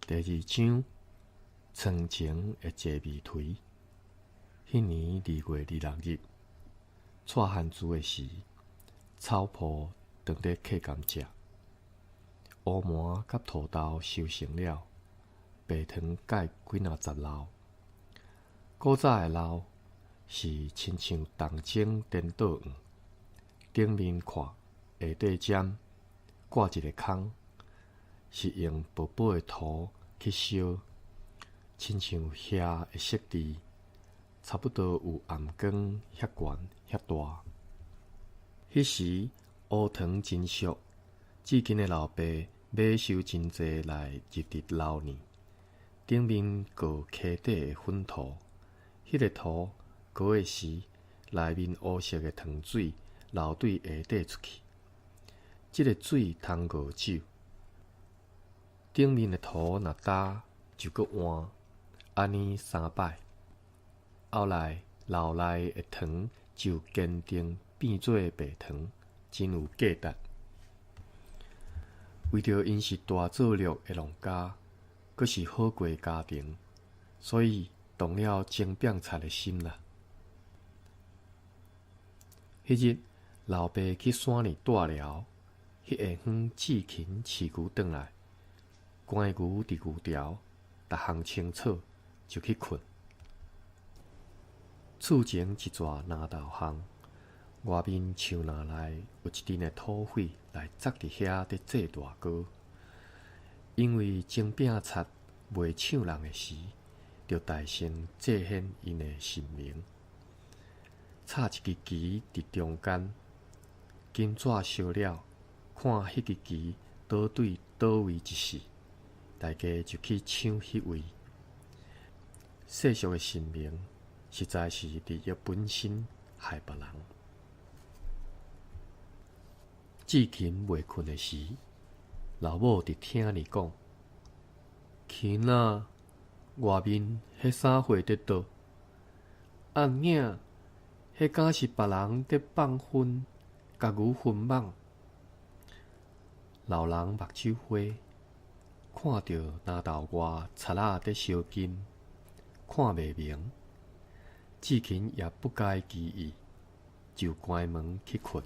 第二章，床前的坐味颓。迄年2月26日，带汉珠的时，草埔当伫客甘蔗，乌麻甲土豆收成了，白糖盖几若10楼。古早的楼是亲像铜钟颠倒圆，顶面看下底尖，挂一个空，是用薄薄的土去烧，亲像遐的色地，差不多有暗光遐悬遐大。迄时乌糖真俗，至今的老爸买收真济来入伫楼呢，顶面搁溪底的粉土。迄个土高的时，内面乌色的糖水流对下底出去，即个水通熬酒。顶面的土若焦，就搁换，安尼3摆。后来楼内的糖就坚定变做白糖，真有价值。为着因是大作乐的农家，阁是好过的家庭，所以动了种饼菜的心啦。迄日，老爸去山里带寮，迄下昏志勤饲牛转来，关牛伫牛巢，逐项清楚，就去困。厝前一撮蓝豆巷，外面树林内有一阵的土匪来扎伫遐伫做大糕，因为种饼菜袂抢人的时，就大声祭献因的神明，插一支旗伫中间，金纸烧了，看迄支旗倒对倒位一死，大家就去抢迄位。世俗的神明实在是利益本身，害别人。志勤未困的时，老母伫厅里讲：“勤啊！外面迄啥货伫倒？阿囝，迄敢是别人伫放烟，甲牛熏网？”老人目睭花，看着篮豆外贼仔伫烧金，看袂明。志勤也不解其意，就关门去困。